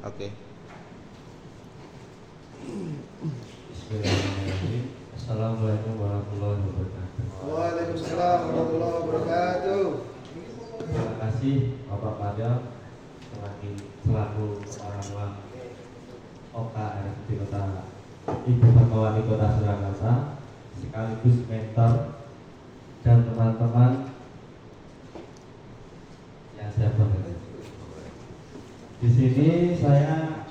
Oke. Bismillahirrahmanirrahim. Assalamualaikum warahmatullahi wabarakatuh. Waalaikumsalam warahmatullahi wabarakatuh. Terima kasih Bapak Padel selaku Kepala Ruang OKRD Kota Ibu Fatmawati Kota Surakarta, sekaligus mentor dan teman-teman yang saya hormati. Di sini saya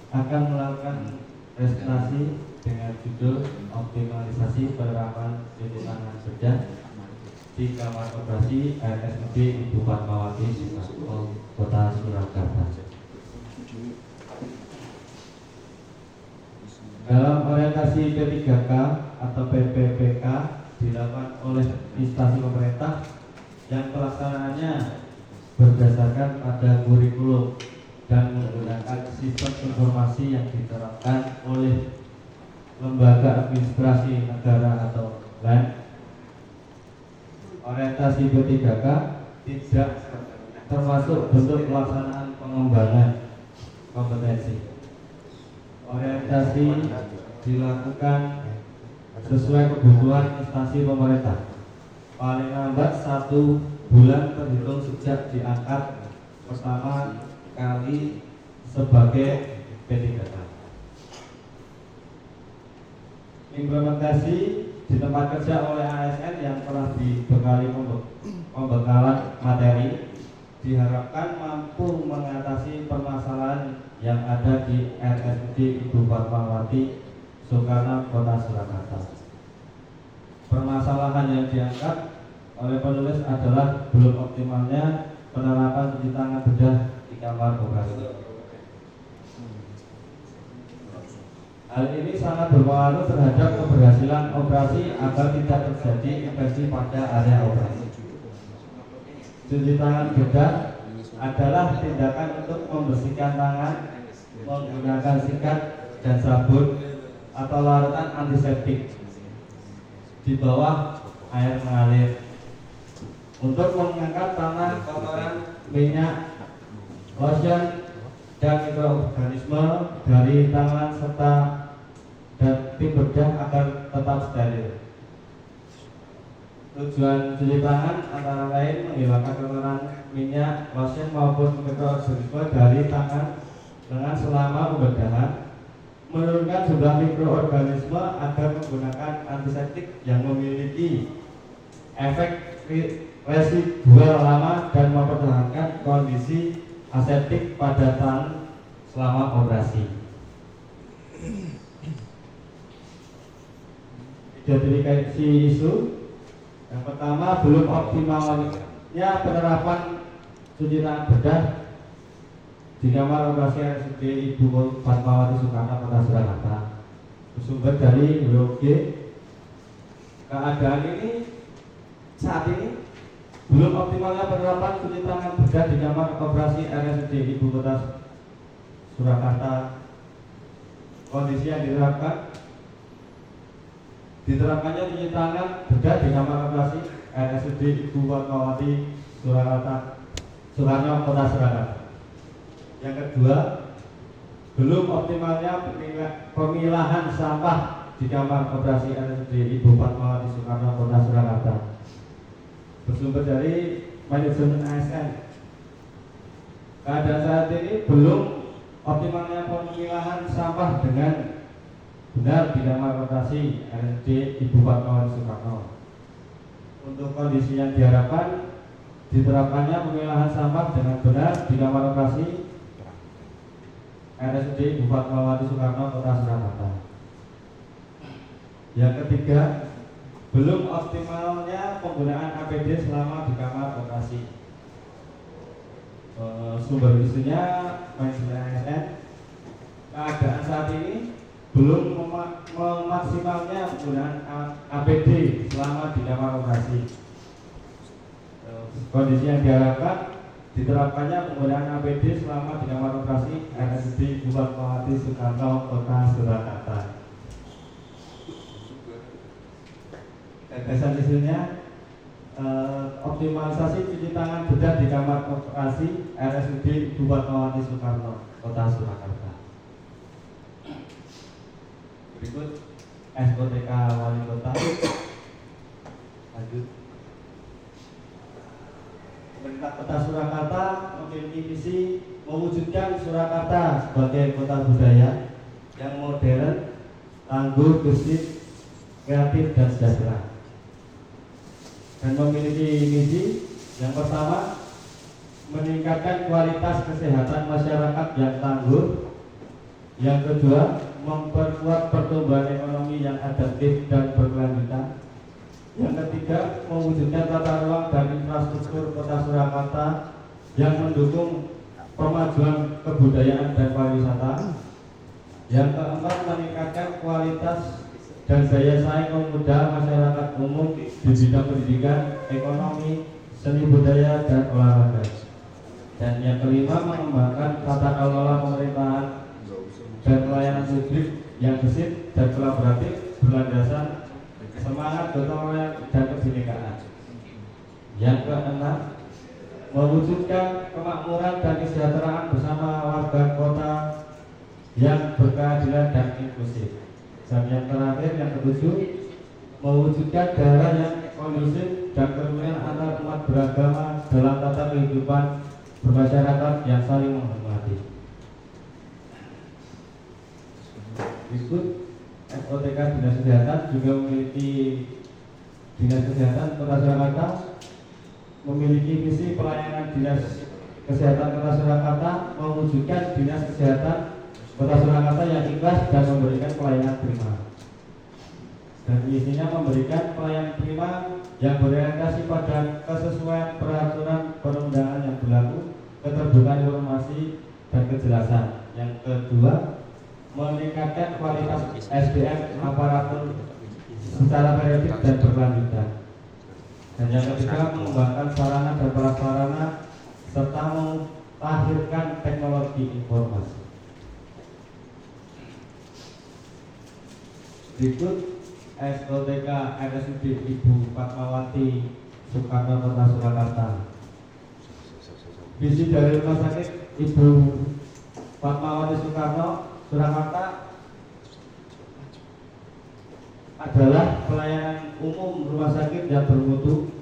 akan melakukan presentasi dengan judul optimalisasi penerapan cuci tangan bedah di kamar operasi RSUD Ibu Fatmawati Soekarno Kota Surakarta. Dalam orientasi P3K atau PPPK dilakukan oleh instansi pemerintah yang pelaksanaannya berdasarkan pada kurikulum dan menggunakan sistem informasi yang diterapkan oleh lembaga administrasi negara atau LAN. Orientasi P3K tidak termasuk bentuk pelaksanaan pengembangan kompetensi. Orientasi dilakukan sesuai kebutuhan instansi pemerintah. Paling lambat 1 bulan terhitung sejak diangkat pertama kali sebagai P3K. Implementasi di tempat kerja oleh ASN yang telah dibekali pembekalan materi diharapkan mampu mengatasi permasalahan yang ada di RSUD Ibu Fatmawati Soekarno Kota Surakarta. Permasalahan yang diangkat oleh penulis adalah belum optimalnya penerapan cuci tangan bedah di kamar operasi. Hal ini sangat berpengaruh terhadap keberhasilan operasi agar tidak terjadi infeksi pada area operasi. Cuci tangan bedah adalah tindakan untuk membersihkan tangan menggunakan sikat dan sabun atau larutan antiseptik di bawah air mengalir untuk mengangkat tangan kotoran, minyak, lotion, dan mikroorganisme dari tangan serta dan tim bedah agar tetap steril. Tujuan cuci tangan antara lain menghilangkan kotoran, minyak, lotion maupun mikroorganisme dari tangan dengan selama pembedahan, menurunkan jumlah mikroorganisme agar menggunakan antiseptik yang memiliki efek residual lama dan mempertahankan kondisi aseptik pada tangan selama operasi. Identifikasi isu yang pertama, belum optimalnya penerapan cuci tangan bedah di kamar operasi RSUD Ibu Fatmawati Soekarno Kota Surakarta. Bersumber dari WOG, keadaan ini saat ini belum optimalnya penerapan cuci tangan bedah di kamar operasi RSUD Ibu Kota Surakarta. Kondisi yang diterapkannya cuci tangan bedah di kamar operasi RSUD Ibu Fatmawati Soekarno Kota Surakarta. Yang kedua, belum optimalnya pemilahan sampah di kamar operasi RSUD Ibu Fatmawati Soekarno Kota Surakarta. Bersumber dari manajemen ASN, keadaan saat ini belum optimalnya pemilahan sampah dengan benar di kamar operasi RSUD Ibu Fatmawati Soekarno. Untuk kondisi yang diharapkan, diterapkannya pemilahan sampah dengan benar di kamar operasi RSUD Ibu Fatmawati Soekarno Kota Surakarta. Yang ketiga, belum optimalnya penggunaan APD selama di kamar operasi. Sumber isunya manajemen ASN, keadaan saat ini belum memaksimalnya penggunaan APD selama di kamar operasi. Kondisi yang diharapkan, diterapkannya penggunaan APD selama di kamar operasi RSUD Ibu Fatmawati Soekarno Kota Surakarta. Gagasan isunya, optimalisasi cuci tangan bedah di kamar operasi RSUD Ibu Fatmawati Soekarno Kota Surakarta. Berikut SOTK Wali Kota. Lanjut. Pemerintah Kota Surakarta memiliki misi mewujudkan Surakarta sebagai kota budaya yang modern, tangguh, gesit, kreatif, dan sejahtera. Dan memiliki misi yang pertama, meningkatkan kualitas kesehatan masyarakat yang tangguh. Yang kedua, memperkuat pertumbuhan ekonomi yang adaptif dan berkelanjutan. Yang ketiga, mewujudkan tata ruang dan infrastruktur Kota Surakarta yang mendukung pemajuan kebudayaan dan pariwisata. Yang keempat, meningkatkan kualitas dan daya saing pemuda masyarakat umum di bidang pendidikan, ekonomi, seni budaya, dan olahraga. Dan yang kelima, mengembangkan tata kelola pemerintahan dan pelayanan publik yang gesit dan kolaboratif berlandaskan semangat gotong royong dan kebinekaan. Yang keenam, mewujudkan kemakmuran dan kesejahteraan bersama warga kota yang berkeadilan dan inklusif. Dan yang terakhir, yang ketujuh, mewujudkan daerah yang kondusif dan kerukunan antar umat beragama dalam tata kehidupan bermasyarakat yang saling menghormati. Berikut SOTK Dinas Kesehatan juga memiliki Dinas Kesehatan Kota Surakarta memiliki misi pelayanan Dinas Kesehatan Kota Surakarta mewujudkan Dinas Kesehatan Kota Surakarta yang ikhlas dan memberikan pelayanan prima. Dan misinya memberikan pelayanan prima yang berorientasi pada kesesuaian peraturan perundangan yang berlaku, keterbukaan informasi dan kejelasan. Yang kedua, meningkatkan kualitas SDM aparatur secara periodik dan berkelanjutan. Dan yang ketiga, mengembangkan sarana dan prasarana serta melahirkan teknologi informasi. Berikut SOTK RSUD Ibu Fatmawati Soekarno Kota Surakarta. Visi dari Rumah Sakit Ibu Fatmawati Soekarno Surakarta adalah pelayanan umum rumah sakit yang bermutu,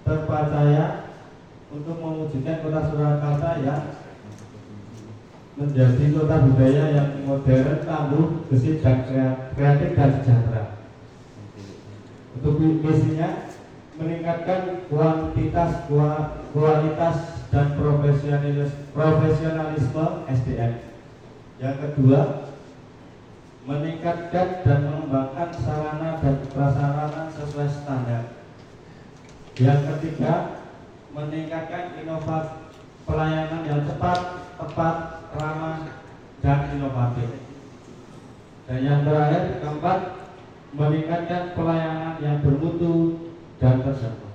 terpercaya untuk mewujudkan Kota Surakarta yang menjadi kota budaya yang modern, tangguh, gesit, dan kreatif dan sejahtera. Untuk misinya meningkatkan kualitas dan profesionalisme SDM. Yang kedua, meningkatkan dan mengembangkan sarana dan prasarana sesuai standar. Yang ketiga, meningkatkan inovasi pelayanan yang cepat, tepat, ramah, dan inovatif. Dan yang terakhir, keempat, meningkatkan pelayanan yang bermutu dan terjangkau.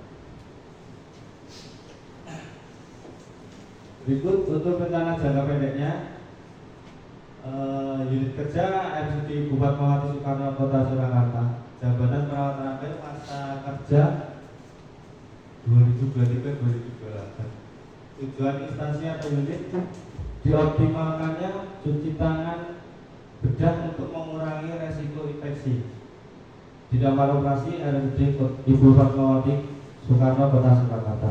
Berikut untuk rencana jangka pendeknya. Unit kerja RSUD Ibu Fatmawati Soekarno Kota Surakarta, jabatan perawat terakhir masa kerja 2023-2028. Tujuan instansi atau unit dioptimalkannya cuci tangan, bedah untuk mengurangi resiko infeksi di kamar operasi RSUD Ibu Fatmawati Soekarno Kota Surakarta.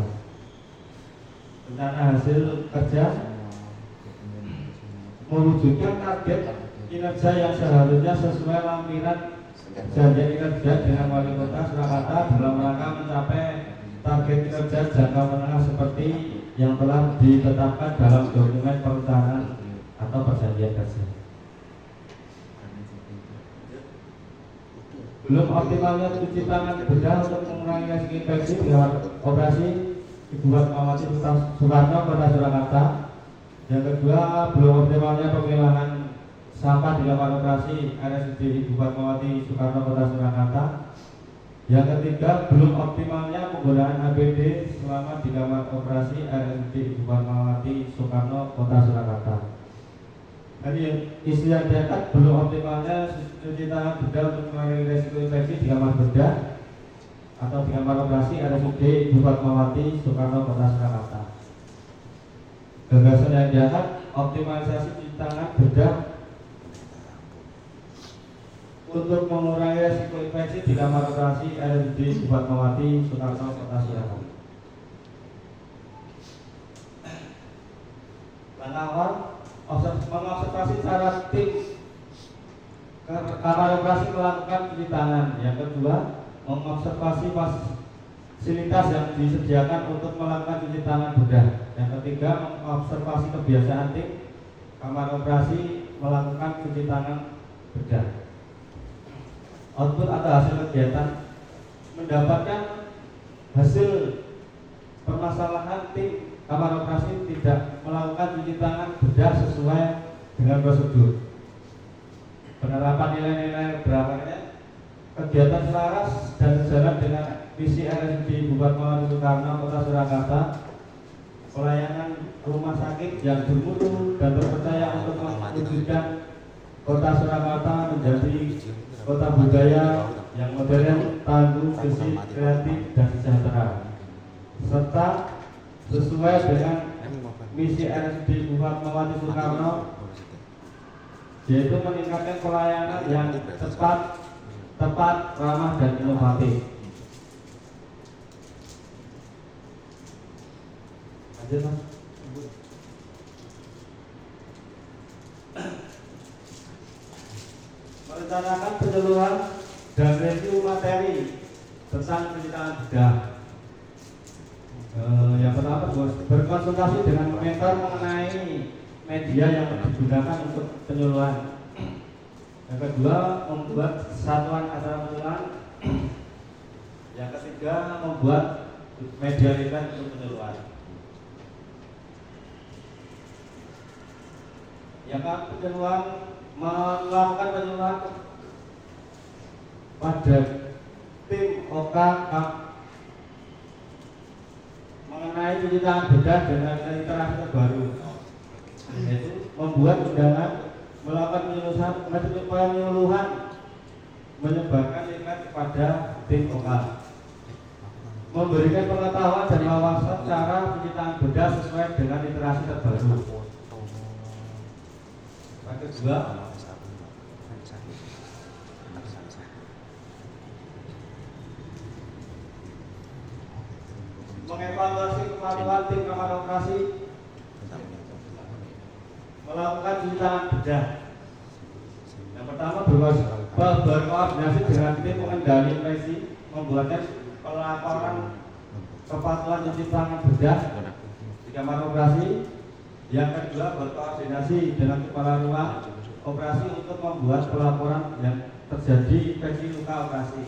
Rencana hasil kerja mewujudkan target kinerja yang seharusnya sesuai lampiran janji kinerja dengan Wali Kota Surakarta dalam rangka mencapai target kinerja jangka menengah seperti yang telah ditetapkan dalam dokumen perencanaan atau perjanjian kerja. Belum optimalnya cuci tangan bedah untuk mengurangi resiko infeksi di operasi Ibu Fatmawati Soekarno Kota Surakarta. Yang kedua, belum optimalnya pemilahan sampah di kamar operasi RSUD Ibu Fatmawati Soekarno Kota Surakarta. Yang ketiga, belum optimalnya penggunaan APD selama di kamar operasi RSUD Ibu Fatmawati Soekarno Kota Surakarta. Dan isu yang diangkat, belum optimalnya cuci tangan bedah untuk mengurangi resiko infeksi di kamar bedah atau di kamar operasi RSUD Ibu Fatmawati Soekarno Kota Surakarta. Gagasan yang diangkat, optimalisasi cuci tangan bedah untuk mengurangi resiko infeksi di kamar operasi RSUD Fatmawati Soekarno Kota Surakarta. Langkah awal mengobservasi cara tim kamar operasi melakukan cuci tangan. Yang kedua, mengobservasi fasilitas yang disediakan untuk melakukan cuci tangan bedah. Yang ketiga, mengobservasi kebiasaan tim kamar operasi melakukan cuci tangan bedah. Output atau hasil kegiatan mendapatkan hasil permasalahan tim kamar operasi tidak melakukan cuci tangan bedah sesuai dengan prosedur. Penerapan nilai-nilai berapanya kegiatan selaras dan sejalan dengan visi RSUD Fatmawati Soekarno Kota Surakarta, pelayanan rumah sakit yang bermutu dan terpercaya untuk mewujudkan Kota Surakarta menjadi kota budaya yang modern, tangguh, bersih, kreatif, dan sejahtera, serta sesuai dengan misi RSUD Fatmawati Soekarno, yaitu meningkatkan pelayanan yang tepat, ramah, dan inovatif. Lanjut, Mas. Merencanakan penyeluruhan dan review materi tentang cuci tangan bedah. Yang pertama, berkonsultasi dengan mentor mengenai media yang digunakan untuk penyuluhan. Yang kedua, membuat satuan acara penyuluhan. Yang ketiga, membuat media event untuk penyuluhan. Yang keempat, penyuluhan, melakukan penyuluhan pada tim OK mengenai cuci tangan bedah dengan literasi terbaru, yaitu membuat undangan, melakukan penyuluhan, menyebarkan link kepada tim OK, memberikan pengetahuan dan wawasan cara cuci tangan bedah sesuai dengan literasi terbaru. Yang kedua, mengevaluasi kemampuan tim kamar operasi melakukan cuci tangan bedah. Yang pertama, berkoordinasi dengan tim pengendali infeksi, membuatkan pelaporan kepatuhan cuci tangan bedah di kamar operasi. Yang kedua, berkoordinasi dengan kepala ruang operasi untuk membuat pelaporan yang terjadi infeksi luka operasi.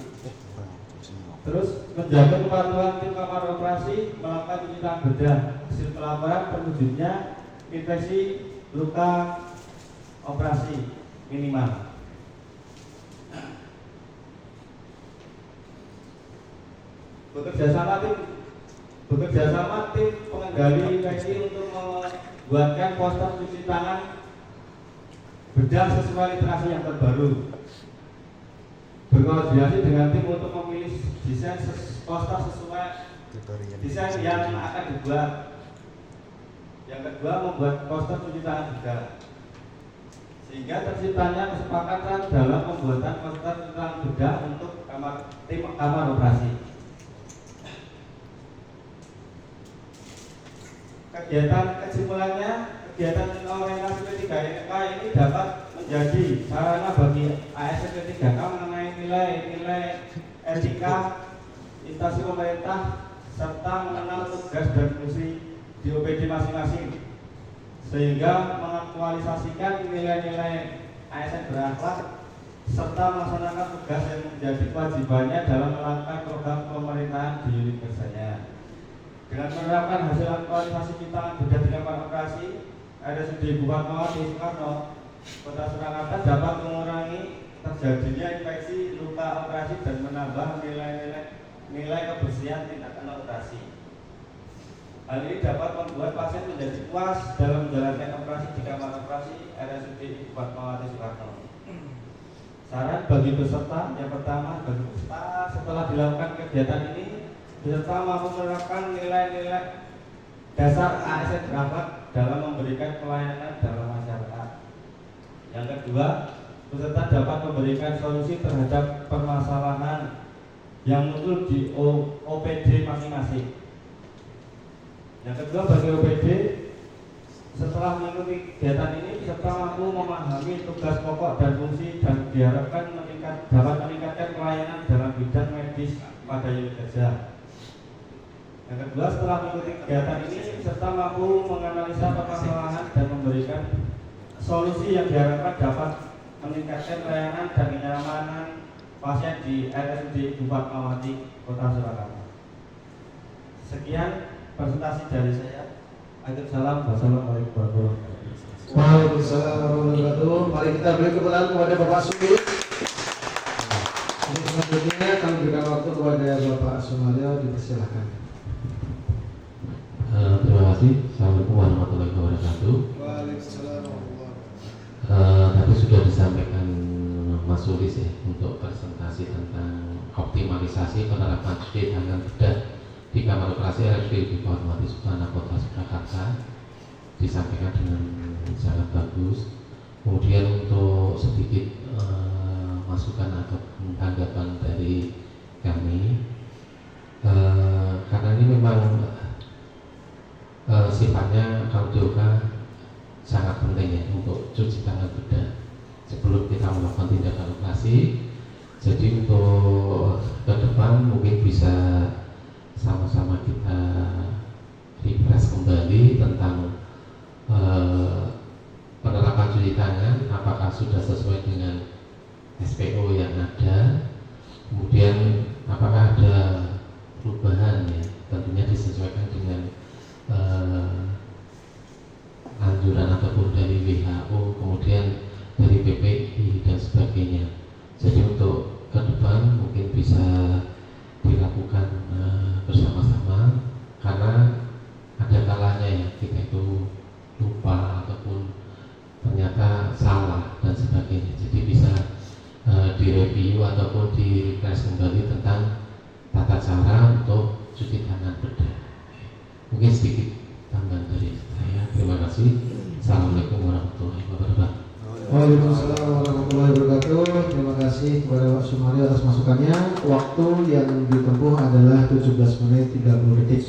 Terus, menjaga kepatuhan tim kamar operasi melakukan cuci tangan bedah. Hasil pelaporan terwujudnya infeksi luka operasi minimal. Bekerjasama tim pengendali infeksi untuk membuatkan poster cuci tangan bedah sesuai literasi yang terbaru. Berkoordinasi dengan tim untuk memilih desain poster sesuai desain yang akan dibuat. Yang kedua, membuat poster cuci tangan bedah, sehingga terciptanya kesepakatan dalam pembuatan poster cuci tangan bedah untuk tim kamar operasi. Kesimpulannya, kegiatan orientasi P3K ini dapat menjadi sarana bagi ASN P3K mengenai nilai-nilai etika instansi pemerintah serta mengenal tugas dan fungsi di OPD masing-masing, sehingga mengaktualisasikan nilai-nilai ASN berakhlak serta melaksanakan tugas yang menjadi kewajibannya dalam melakukan program pemerintahan di unit kerjanya. Dengan menerapkan hasil aktualisasi cuci tangan bedah di kamar operasi RSUD Fatmawati Soekarno Kota Surakarta dapat mengurangi terjadinya infeksi luka operasi dan menambah nilai kebersihan tindakan operasi. Hal ini dapat membuat pasien menjadi puas dalam menjalankan operasi di kamar operasi RSUD Fatmawati Soekarno. Saran bagi peserta, yang pertama, bagi peserta setelah dilakukan kegiatan ini, peserta mampu menerapkan nilai-nilai dasar ASN berakhlak dalam memberikan pelayanan dalam masyarakat. Yang kedua, peserta dapat memberikan solusi terhadap permasalahan yang muncul di OPD masing-masing. Yang kedua, bagi OPD, setelah mengikuti kegiatan ini, peserta mampu memahami tugas pokok dan fungsi dan diharapkan dapat meningkatkan pelayanan dalam bidang medis pada unit kerja. Yang kedua, setelah mengikuti kegiatan ini, peserta mampu menganalisa permasalahan dan memberikan solusi yang diharapkan dapat meningkatkan pelayanan dan kenyamanan pasien di RSUD Ibu Fatmawati, Kota Surakarta. Sekian presentasi dari saya. Waalaikumsalam warahmatullahi wabarakatuh. Waalaikumsalam warahmatullahi wabarakatuh. Mari kita beri kemuliaan kepada Bapak Sumi. Untuk selanjutnya kami berikan waktu kepada Bapak Sumaryo, dipersilakan. Terima kasih. Assalamualaikum warahmatullahi wabarakatuh. Waalaikumsalam warahmatullahi wabarakatuh. Tadi sudah disampaikan Mas Sulis ya untuk presentasi tentang optimalisasi penerapan cuci tangan bedah di kamar operasi RSUD Ibu Fatmawati Sukarno Kota Surakarta, disampaikan dengan sangat bagus. Kemudian untuk sedikit masukan atau tanggapan dari kami, karena ini memang sifatnya kardiolog sangat penting ya untuk cuci tangan bedah sebelum kita melakukan tindakan operasi. Jadi untuk ke depan mungkin bisa sama-sama kita refresh kembali tentang penerapan cuci tangan, apakah sudah sesuai dengan SPO yang ada, kemudian apakah ada perubahan ya, tentunya disesuaikan dengan anjuran ataupun dari WHO, kemudian dari PPI dan sebagainya. Jadi untuk ke depan mungkin bisa dilakukan bersama-sama, karena ada kalanya ya kita itu lupa ataupun ternyata salah dan sebagainya. Jadi bisa direview ataupun di-refresh kembali tentang tata cara untuk cuci tangan bedah. Mungkin sedikit tambahan dari saya. Terima kasih. Assalamualaikum warahmatullahi wabarakatuh. Waalaikumsalam warahmatullahi wabarakatuh. Terima kasih kepada Pak Sumaryo atas masukannya. Waktu yang ditempuh adalah 17 menit 30 detik.